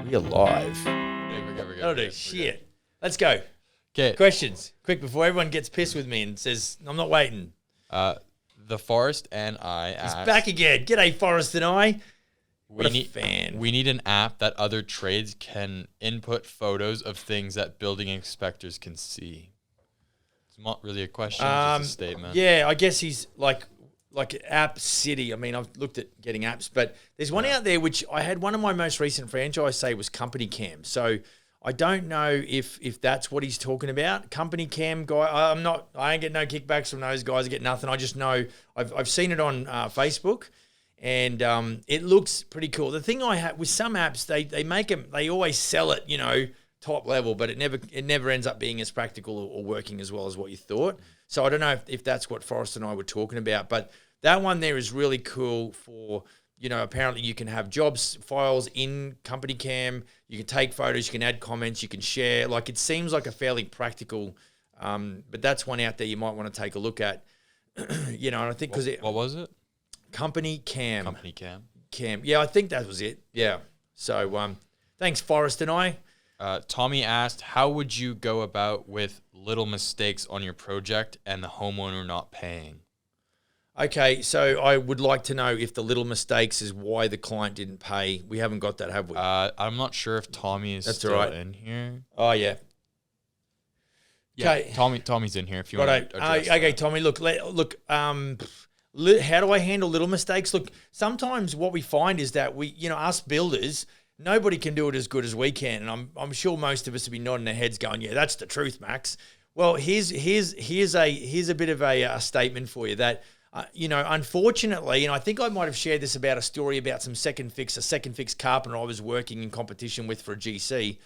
We are live. That'll do. Shit. Let's go. Okay. Questions. Quick, before everyone gets pissed with me and says, I'm not waiting. The Forest and I He's asked, back again. G'day, Forrest and I. What a need, fan. We need an app that other trades can input photos of things that building inspectors can see. It's not really a question, it's just a statement. Yeah, I guess he's like App City. I mean, I've looked at getting apps, but there's one out there which I had one of my most recent franchise say was Company Cam. So I don't know if that's what he's talking about. Company Cam guy, I ain't get no kickbacks from those guys. I get nothing. I just know I've seen it on Facebook. And it looks pretty cool. The thing I have with some apps, they make them, they always sell it, top level, but it never ends up being as practical or working as well as what you thought. So I don't know if that's what Forrest and I were talking about, but that one there is really cool for, apparently you can have jobs files in Company Cam, you can take photos, you can add comments, you can share. Like, it seems like a fairly practical, but that's one out there you might want to take a look at. And I think because what was it? Company Cam. Company Cam. Cam. Yeah, I think that was it. Yeah. So thanks, Forrest and I. Tommy asked, how would you go about with little mistakes on your project and the homeowner not paying? Okay, so I would like to know if the little mistakes is why the client didn't pay. We haven't got that, have we? I'm not sure if Tommy is still in here. Oh, yeah. Okay. Yeah, Tommy's in here if you want to address okay, that. Tommy, look, how do I handle little mistakes? Look, sometimes what we find is that we, us builders, nobody can do it as good as we can. And I'm sure most of us would be nodding our heads going, yeah, that's the truth, Max. Well, here's a bit of a statement for you that, unfortunately, and I think I might have shared this about a story about a second fix carpenter I was working in competition with for a GC,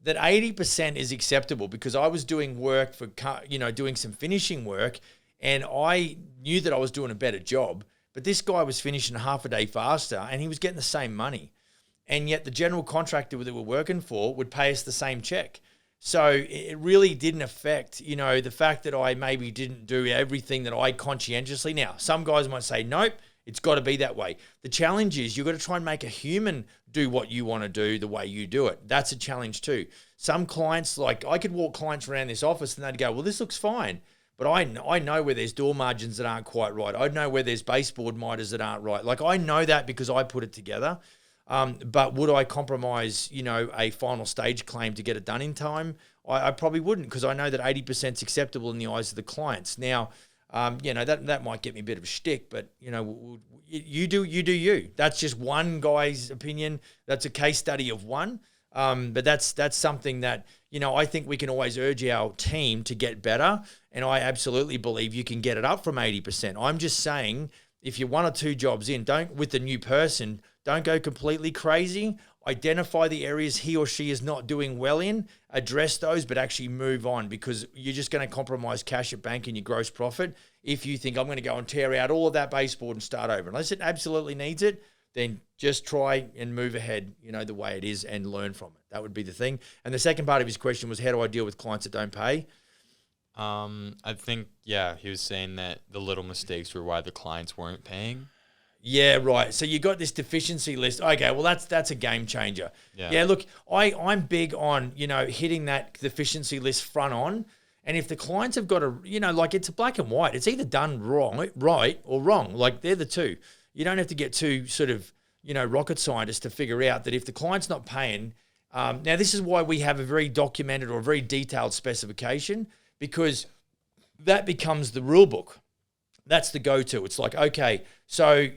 that 80% is acceptable because I was doing work for, doing some finishing work. And I knew that I was doing a better job, but this guy was finishing half a day faster and he was getting the same money. And yet the general contractor that we're working for would pay us the same check. So it really didn't affect, the fact that I maybe didn't do everything that I conscientiously. Now, some guys might say, nope, it's got to be that way. The challenge is you've got to try and make a human do what you want to do the way you do it. That's a challenge too. Some clients, like I could walk clients around this office and they'd go, well, this looks fine. But I know where there's door margins that aren't quite right. I know where there's baseboard miters that aren't right. Like, I know that because I put it together. But would I compromise, a final stage claim to get it done in time? I probably wouldn't, because I know that 80% is acceptable in the eyes of the clients. Now, that might get me a bit of a shtick, but, you do you. That's just one guy's opinion. That's a case study of one. But that's something that, I think we can always urge our team to get better. And I absolutely believe you can get it up from 80%. I'm just saying, if you're one or two jobs in, with the new person, don't go completely crazy. Identify the areas he or she is not doing well in, address those, but actually move on, because you're just going to compromise cash at bank and your gross profit if you think I'm going to go and tear out all of that baseboard and start over. Unless it absolutely needs it, then just try and move ahead, the way it is, and learn from it. That would be the thing. And the second part of his question was, how do I deal with clients that don't pay? I think, he was saying that the little mistakes were why the clients weren't paying. Yeah, right. So you got this deficiency list. Okay, well, that's a game changer. Yeah, look, I'm big on, hitting that deficiency list front on. And if the clients have got it's black and white. It's either done right or wrong. Like, they're the two. You don't have to get too sort of, rocket scientists to figure out that if the client's not paying, now this is why we have a very documented or a very detailed specification, because that becomes the rule book. That's the go-to. It's like, okay, so,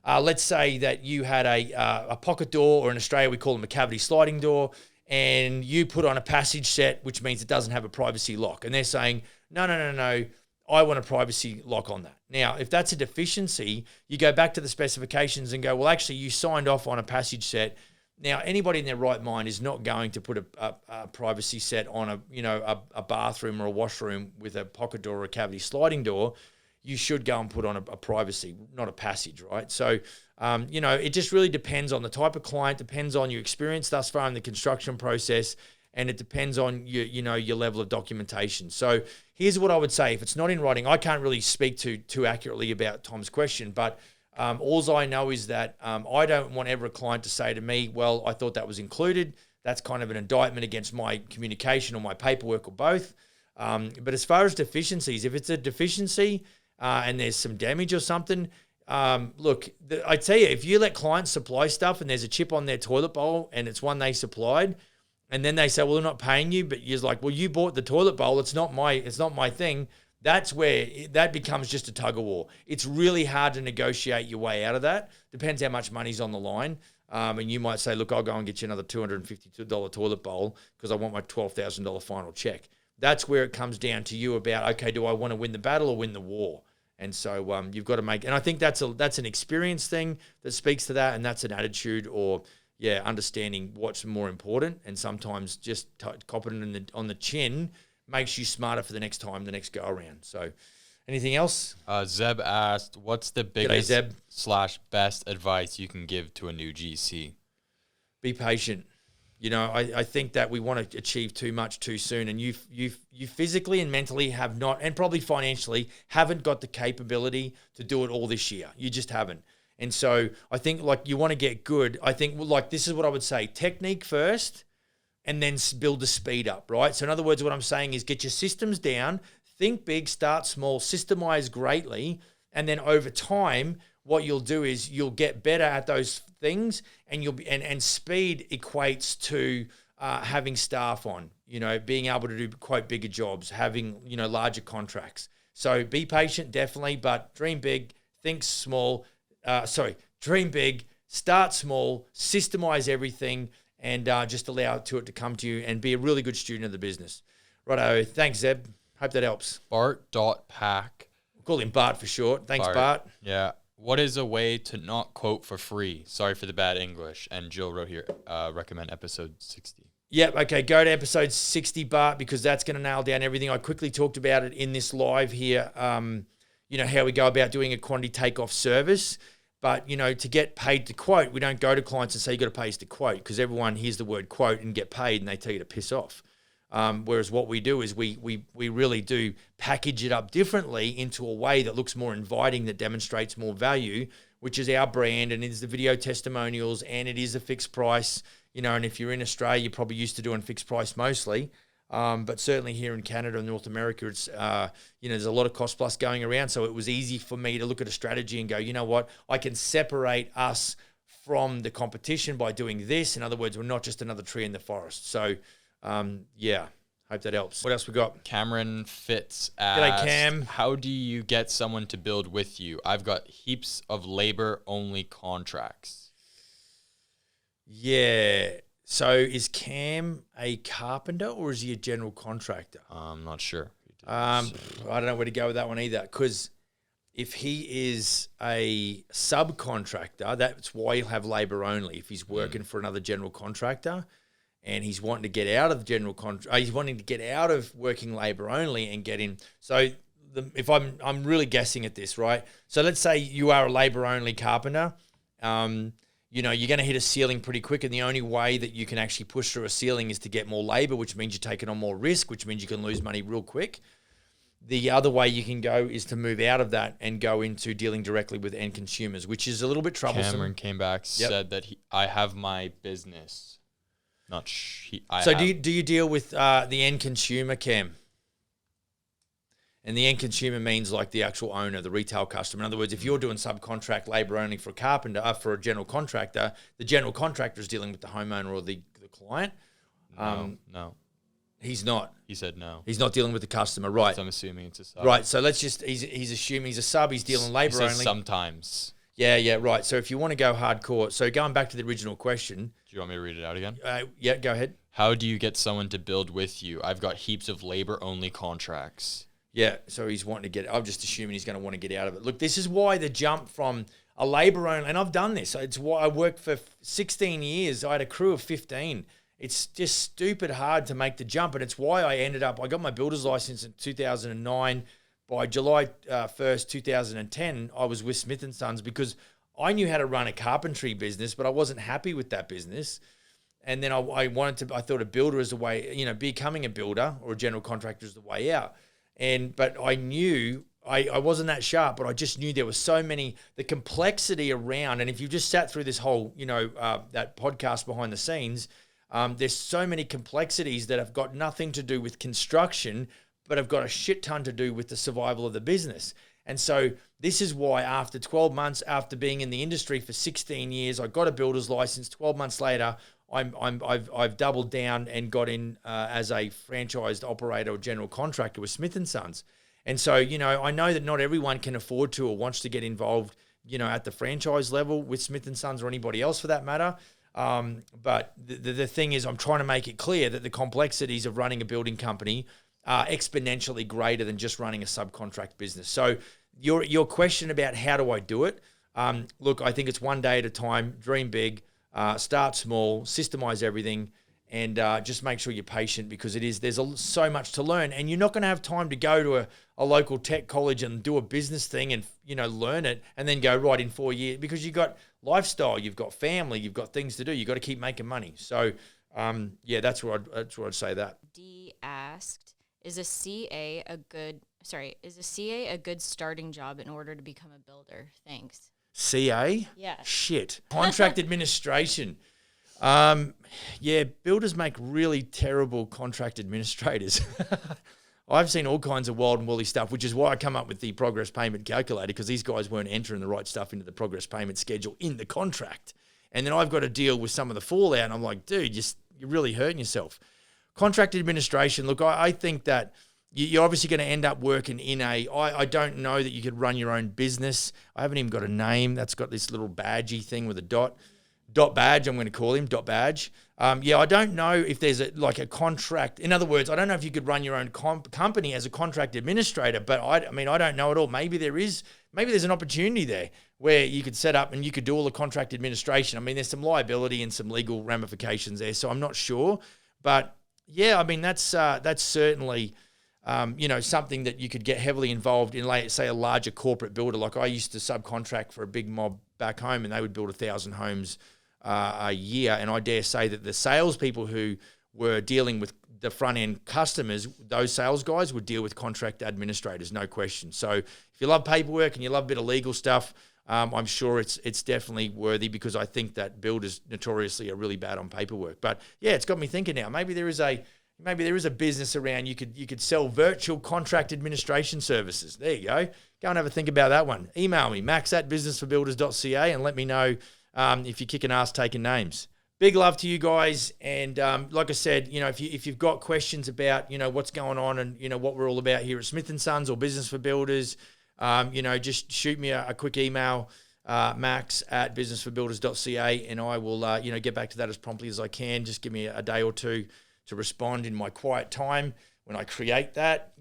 let's say that you had a pocket door, or in Australia we call them a cavity sliding door, and you put on a passage set, which means it doesn't have a privacy lock. And they're saying, no, I want a privacy lock on that. Now, if that's a deficiency, you go back to the specifications and go, well, actually, you signed off on a passage set. Now, anybody in their right mind is not going to put a privacy set on a bathroom or a washroom with a pocket door or a cavity sliding door. You should go and put on a privacy, not a passage, right? So, it just really depends on the type of client, depends on your experience thus far in the construction process, and it depends on your level of documentation. So here's what I would say. If it's not in writing, I can't really speak too accurately about Tom's question, but All I know is that I don't want ever a client to say to me, well, I thought that was included. That's kind of an indictment against my communication or my paperwork or both. But as far as deficiencies, if it's a deficiency and there's some damage or something, look, I tell you, if you let clients supply stuff and there's a chip on their toilet bowl and it's one they supplied, and then they say, well, they're not paying you, but you're like, well, you bought the toilet bowl. It's not my thing. That's where that becomes just a tug of war. It's really hard to negotiate your way out of that. Depends how much money's on the line. And you might say, look, I'll go and get you another $252 toilet bowl because I want my $12,000 final check. That's where it comes down to you about, okay, do I want to win the battle or win the war? And so you've got to make, and I think that's an experience thing that speaks to that, and that's an attitude or, understanding what's more important. And sometimes just copping it on the chin makes you smarter for the next time, the next go around. So anything else? Zeb asked, what's the biggest / best advice you can give to a new GC? Be patient. You know, I think that we want to achieve too much too soon, and you physically and mentally have not, and probably financially haven't got the capability to do it all this year. You just haven't. And so I think like you want to get good. I think like this is what I would say: technique first, and then build the speed up, right? So in other words, what I'm saying is get your systems down, think big, start small, systemize greatly, and then over time, what you'll do is you'll get better at those things, and you'll be and speed equates to having staff on, you know, being able to do quite bigger jobs, having, you know, larger contracts. So be patient, definitely, but dream big, think small. Dream big, start small, systemize everything, and just allow it to come to you and be a really good student of the business. Righto, thanks, Zeb. Hope that helps. Bart.pack. We'll call him Bart for short. Thanks, Bart. Yeah. What is a way to not quote for free? Sorry for the bad English. And Jill wrote here, recommend episode 60. Yep, okay, go to episode 60, Bart, because that's going to nail down everything. I quickly talked about it in this live here, you know, how we go about doing a quantity takeoff service. But, you know, to get paid to quote, we don't go to clients and say, you got to pay us to quote, because everyone hears the word quote and get paid and they tell you to piss off. Whereas what we do is we really do package it up differently into a way that looks more inviting, that demonstrates more value, which is our brand, and it is the video testimonials, and it is a fixed price, you know, and if you're in Australia, you're probably used to doing fixed price mostly. But certainly here in Canada and North America, it's, you know, there's a lot of cost plus going around. So it was easy for me to look at a strategy and go, you know what, I can separate us from the competition by doing this. In other words, we're not just another tree in the forest. So, hope that helps. What else we got? Cameron Fitz asked, G'day, Cam. how do you get someone to build with you? I've got heaps of labor-only contracts. Yeah. So is Cam a carpenter or is he a general contractor? I'm not sure. I don't know where to go with that one either, because if he is a subcontractor, that's why he'll have labor only. If he's working for another general contractor and he's wanting to get out of the general contract, he's wanting to get out of working labor only and get in. So if I'm really guessing at this, right? So let's say you are a labor only carpenter. You know, you're going to hit a ceiling pretty quick, and the only way that you can actually push through a ceiling is to get more labor, which means you're taking on more risk, which means you can lose money real quick. The other way you can go is to move out of that and go into dealing directly with end consumers, which is a little bit troublesome. Cameron came back, said that I have my business. Do you deal with the end consumer, Cam? And the end consumer means like the actual owner, the retail customer. In other words, if you're doing subcontract labor only for a carpenter, for a general contractor, the general contractor is dealing with the homeowner or the client. No. He's not. He said no. He's not dealing with the customer, right? So I'm assuming it's a sub. Right, so he's assuming he's a sub, he's dealing labor only. Sometimes. Yeah, right. So if you want to go hardcore, so going back to the original question. Do you want me to read it out again? Yeah, go ahead. How do you get someone to build with you? I've got heaps of labor-only contracts. Yeah, so he's wanting to get, I'm just assuming he's going to want to get out of it. Look, this is why the jump from a labor only, and I've done this. It's why I worked for 16 years. I had a crew of 15. It's just stupid hard to make the jump, and it's why I got my builder's license in 2009. By July 1st, 2010, I was with Smith & Sons because I knew how to run a carpentry business, but I wasn't happy with that business. And then I thought a builder is the way, becoming a builder or a general contractor is the way out. But I knew I wasn't that sharp, but I just knew there was so many, the complexity around, and if you just sat through this whole, that podcast behind the scenes, there's so many complexities that have got nothing to do with construction, but have got a shit ton to do with the survival of the business. And so this is why after 12 months, after being in the industry for 16 years, I got a builder's license. 12 months later, I've doubled down and got in as a franchised operator or general contractor with Smith & Sons. And so, I know that not everyone can afford to or wants to get involved, at the franchise level with Smith & Sons or anybody else for that matter. But the thing is, I'm trying to make it clear that the complexities of running a building company are exponentially greater than just running a subcontract business. So your question about how do I do it? Look, I think it's one day at a time, dream big, start small, systemize everything, and just make sure you're patient because there's so much to learn, and you're not going to have time to go to a local tech college and do a business thing and learn it and then go right in 4 years because you've got lifestyle, you've got family, you've got things to do, you've got to keep making money. So that's where I'd say that. D asked, is a CA a good starting job in order to become a builder? Thanks. CA? Yeah. Shit. Contract administration. Builders make really terrible contract administrators. I've seen all kinds of wild and woolly stuff, which is why I come up with the progress payment calculator, because these guys weren't entering the right stuff into the progress payment schedule in the contract. And then I've got to deal with some of the fallout, and I'm like, dude, you're really hurting yourself. Contract administration, look, I think that you're obviously going to end up working in I don't know that you could run your own business. I haven't even got a name. That's got this little badgy thing with a dot badge, I'm going to call him, dot badge. I don't know if there's a contract. In other words, I don't know if you could run your own company as a contract administrator, but I don't know at all. Maybe there's an opportunity there where you could set up and you could do all the contract administration. There's some liability and some legal ramifications there, so I'm not sure. But that's certainly, something that you could get heavily involved in, say a larger corporate builder. Like I used to subcontract for a big mob back home, and they would build 1,000 homes a year. And I dare say that the salespeople who were dealing with the front end customers, those sales guys would deal with contract administrators, no question. So if you love paperwork and you love a bit of legal stuff, I'm sure it's definitely worthy, because I think that builders notoriously are really bad on paperwork. But yeah, it's got me thinking now. Maybe there is a business around. You could sell virtual contract administration services. There you go. Go and have a think about that one. Email me, max@businessforbuilders.ca, and let me know if you're kicking ass taking names. Big love to you guys. And like I said, if you've got questions about, what's going on and, what we're all about here at Smith & Sons or Business for Builders, just shoot me a quick email, max@businessforbuilders.ca, and I will, get back to that as promptly as I can. Just give me a day or two to respond in my quiet time when I create that.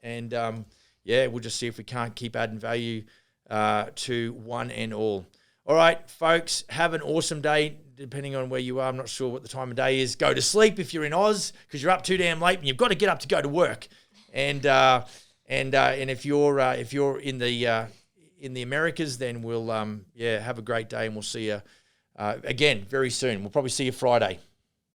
And we'll just see if we can't keep adding value to one and all. All right, folks, have an awesome day, depending on where you are. I'm not sure what the time of day is. Go to sleep if you're in Oz, because you're up too damn late and you've got to get up to go to work. And if you're in the Americas, then we'll have a great day, and we'll see you again very soon. We'll probably see you Friday.